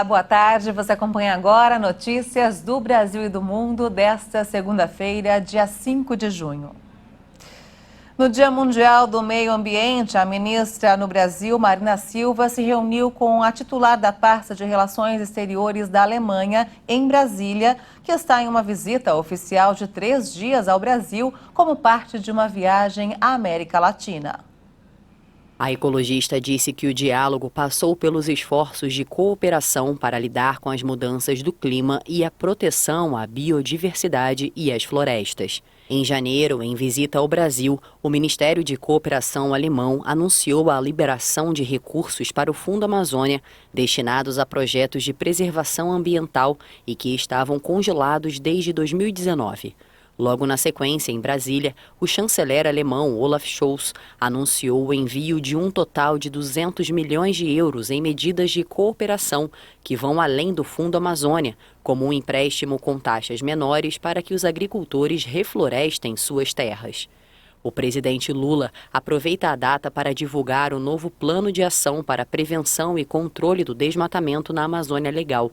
Olá, boa tarde. Você acompanha agora notícias do Brasil e do mundo desta segunda-feira, dia 5 de junho. No Dia Mundial do Meio Ambiente, a ministra no Brasil, Marina Silva, se reuniu com a titular da pasta de Relações Exteriores da Alemanha, em Brasília, que está em uma visita oficial de 3 dias ao Brasil, como parte de uma viagem à América Latina. A ecologista disse que o diálogo passou pelos esforços de cooperação para lidar com as mudanças do clima e a proteção à biodiversidade e às florestas. Em janeiro, em visita ao Brasil, o Ministério de Cooperação alemão anunciou a liberação de recursos para o Fundo Amazônia, destinados a projetos de preservação ambiental e que estavam congelados desde 2019. Logo na sequência, em Brasília, o chanceler alemão Olaf Scholz anunciou o envio de um total de 200 milhões de euros em medidas de cooperação que vão além do Fundo Amazônia, como um empréstimo com taxas menores para que os agricultores reflorestem suas terras. O presidente Lula aproveita a data para divulgar o novo plano de ação para prevenção e controle do desmatamento na Amazônia Legal.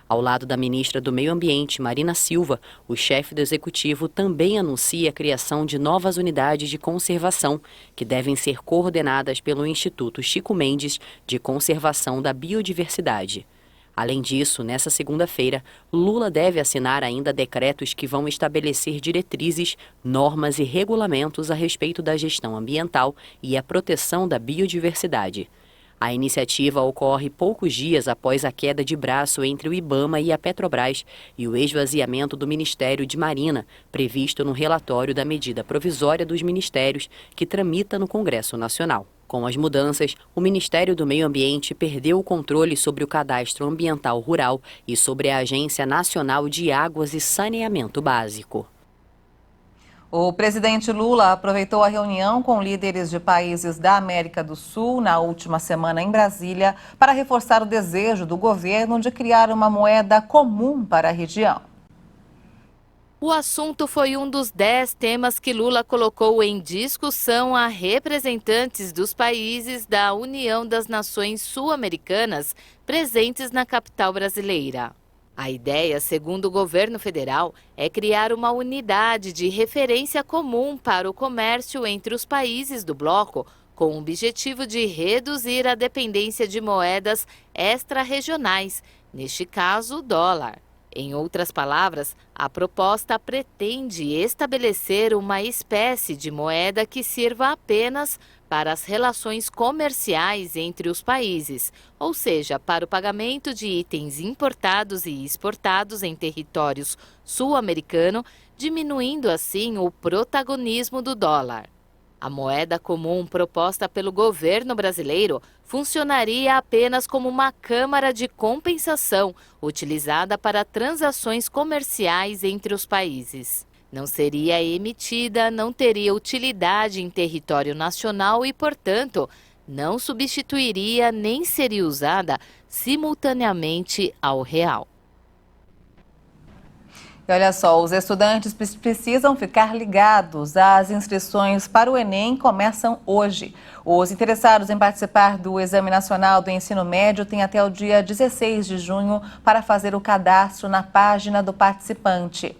Ao lado da ministra do Meio Ambiente, Marina Silva, o chefe do executivo também anuncia a criação de novas unidades de conservação, que devem ser coordenadas pelo Instituto Chico Mendes de Conservação da Biodiversidade. Além disso, nesta segunda-feira, Lula deve assinar ainda decretos que vão estabelecer diretrizes, normas e regulamentos a respeito da gestão ambiental e a proteção da biodiversidade. A iniciativa ocorre poucos dias após a queda de braço entre o IBAMA e a Petrobras e o esvaziamento do Ministério de Marina, previsto no relatório da medida provisória dos ministérios que tramita no Congresso Nacional. Com as mudanças, o Ministério do Meio Ambiente perdeu o controle sobre o Cadastro Ambiental Rural e sobre a Agência Nacional de Águas e Saneamento Básico. O presidente Lula aproveitou a reunião com líderes de países da América do Sul na última semana em Brasília para reforçar o desejo do governo de criar uma moeda comum para a região. O assunto foi um dos 10 temas que Lula colocou em discussão a representantes dos países da União das Nações Sul-Americanas presentes na capital brasileira. A ideia, segundo o governo federal, é criar uma unidade de referência comum para o comércio entre os países do bloco, com o objetivo de reduzir a dependência de moedas extra-regionais, neste caso o dólar. Em outras palavras, a proposta pretende estabelecer uma espécie de moeda que sirva apenas para as relações comerciais entre os países, ou seja, para o pagamento de itens importados e exportados em territórios sul-americano, diminuindo assim o protagonismo do dólar. A moeda comum proposta pelo governo brasileiro funcionaria apenas como uma câmara de compensação utilizada para transações comerciais entre os países. Não seria emitida, não teria utilidade em território nacional e, portanto, não substituiria nem seria usada simultaneamente ao real. E olha só, os estudantes precisam ficar ligados. As inscrições para o Enem começam hoje. Os interessados em participar do Exame Nacional do Ensino Médio têm até o dia 16 de junho para fazer o cadastro na página do participante.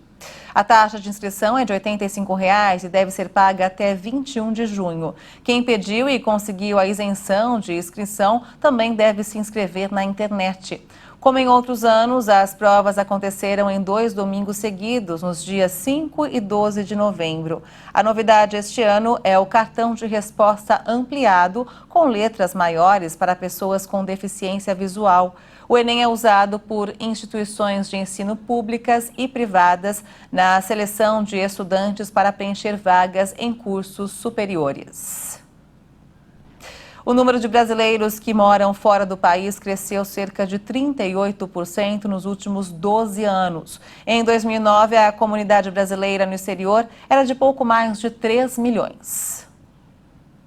A taxa de inscrição é de R$ 85,00 e deve ser paga até 21 de junho. Quem pediu e conseguiu a isenção de inscrição também deve se inscrever na internet. Como em outros anos, as provas aconteceram em 2 domingos seguidos, nos dias 5 e 12 de novembro. A novidade este ano é o cartão de resposta ampliado, com letras maiores para pessoas com deficiência visual. O Enem é usado por instituições de ensino públicas e privadas na seleção de estudantes para preencher vagas em cursos superiores. O número de brasileiros que moram fora do país cresceu cerca de 38% nos últimos 12 anos. Em 2009, a comunidade brasileira no exterior era de pouco mais de 3 milhões.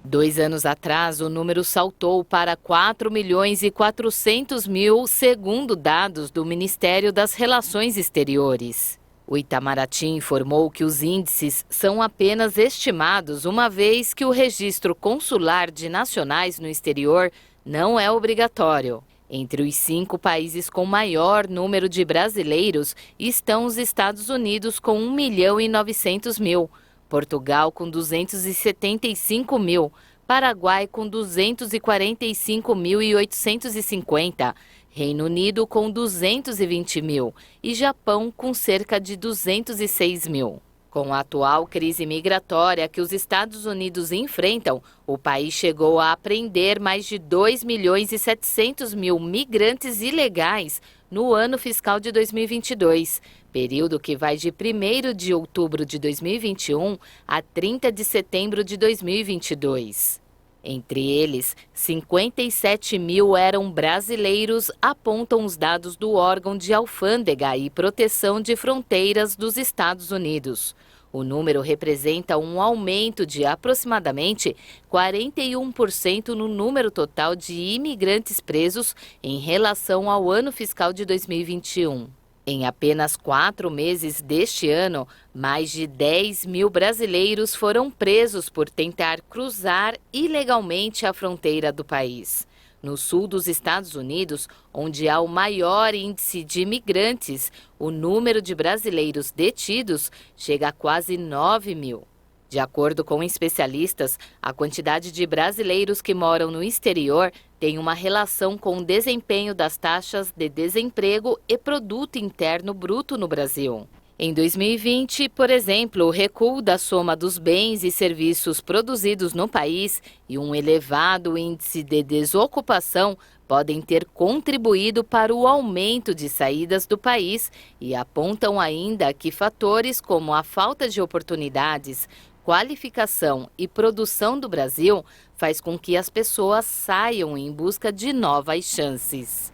2 anos atrás, o número saltou para 4.400.000, segundo dados do Ministério das Relações Exteriores. O Itamaraty informou que os índices são apenas estimados, uma vez que o registro consular de nacionais no exterior não é obrigatório. Entre os 5 países com maior número de brasileiros estão os Estados Unidos com 1.900.000, Portugal com 275.000, Paraguai com 245.850, Reino Unido com 220.000 e Japão com cerca de 206.000. Com a atual crise migratória que os Estados Unidos enfrentam, o país chegou a apreender mais de 2.700.000 migrantes ilegais no ano fiscal de 2022, período que vai de 1º de outubro de 2021 a 30 de setembro de 2022. Entre eles, 57.000 eram brasileiros, apontam os dados do órgão de alfândega e proteção de fronteiras dos Estados Unidos. O número representa um aumento de aproximadamente 41% no número total de imigrantes presos em relação ao ano fiscal de 2021. Em apenas 4 meses deste ano, mais de 10.000 brasileiros foram presos por tentar cruzar ilegalmente a fronteira do país. No sul dos Estados Unidos, onde há o maior índice de imigrantes, o número de brasileiros detidos chega a quase 9.000. De acordo com especialistas, a quantidade de brasileiros que moram no exterior tem uma relação com o desempenho das taxas de desemprego e produto interno bruto no Brasil. Em 2020, por exemplo, o recuo da soma dos bens e serviços produzidos no país e um elevado índice de desocupação podem ter contribuído para o aumento de saídas do país e apontam ainda que fatores como a falta de oportunidades, qualificação e produção do Brasil faz com que as pessoas saiam em busca de novas chances.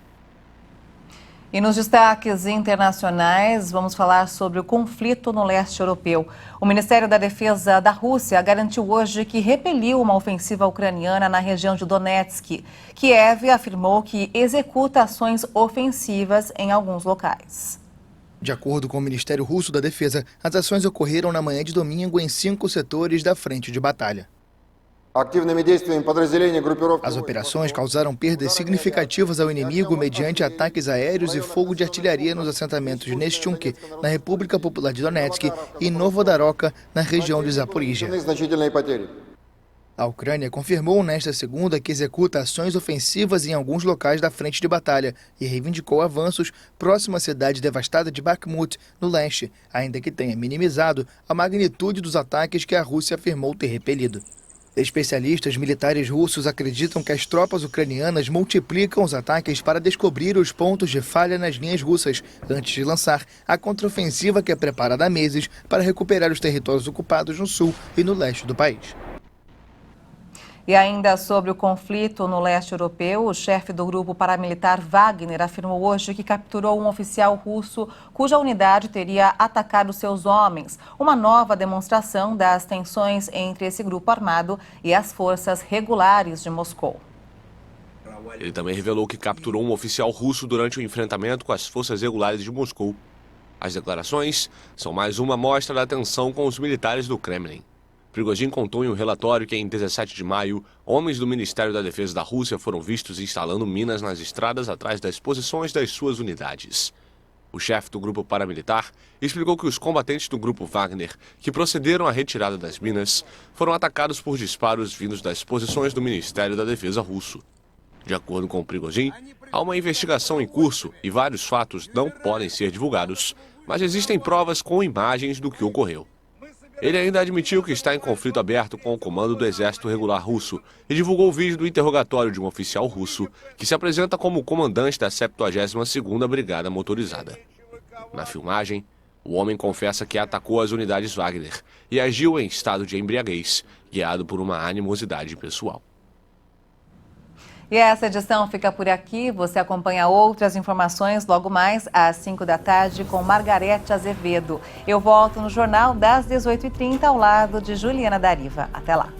E nos destaques internacionais, vamos falar sobre o conflito no leste europeu. O Ministério da Defesa da Rússia garantiu hoje que repeliu uma ofensiva ucraniana na região de Donetsk. Kiev afirmou que executa ações ofensivas em alguns locais. De acordo com o Ministério Russo da Defesa, as ações ocorreram na manhã de domingo em 5 setores da frente de batalha. As operações causaram perdas significativas ao inimigo mediante ataques aéreos e fogo de artilharia nos assentamentos de Neshchuk, na República Popular de Donetsk, e Novodaroka, na região de Zaporíjia. A Ucrânia confirmou nesta segunda que executa ações ofensivas em alguns locais da frente de batalha e reivindicou avanços próximo à cidade devastada de Bakhmut, no leste, ainda que tenha minimizado a magnitude dos ataques que a Rússia afirmou ter repelido. Especialistas militares russos acreditam que as tropas ucranianas multiplicam os ataques para descobrir os pontos de falha nas linhas russas, antes de lançar a contraofensiva que é preparada há meses para recuperar os territórios ocupados no sul e no leste do país. E ainda sobre o conflito no leste europeu, o chefe do grupo paramilitar Wagner afirmou hoje que capturou um oficial russo cuja unidade teria atacado seus homens. Uma nova demonstração das tensões entre esse grupo armado e as forças regulares de Moscou. Ele também revelou que capturou um oficial russo durante o enfrentamento com as forças regulares de Moscou. As declarações são mais uma amostra da tensão com os militares do Kremlin. Prigozhin contou em um relatório que, em 17 de maio, homens do Ministério da Defesa da Rússia foram vistos instalando minas nas estradas atrás das posições das suas unidades. O chefe do grupo paramilitar explicou que os combatentes do grupo Wagner, que procederam à retirada das minas, foram atacados por disparos vindos das posições do Ministério da Defesa russo. De acordo com Prigozhin, há uma investigação em curso e vários fatos não podem ser divulgados, mas existem provas com imagens do que ocorreu. Ele ainda admitiu que está em conflito aberto com o comando do Exército Regular Russo e divulgou o vídeo do interrogatório de um oficial russo que se apresenta como comandante da 72ª Brigada Motorizada. Na filmagem, o homem confessa que atacou as unidades Wagner e agiu em estado de embriaguez, guiado por uma animosidade pessoal. E essa edição fica por aqui. Você acompanha outras informações logo mais às 5 da tarde com Margarete Azevedo. Eu volto no Jornal das 18h30 ao lado de Juliana Dariva. Até lá.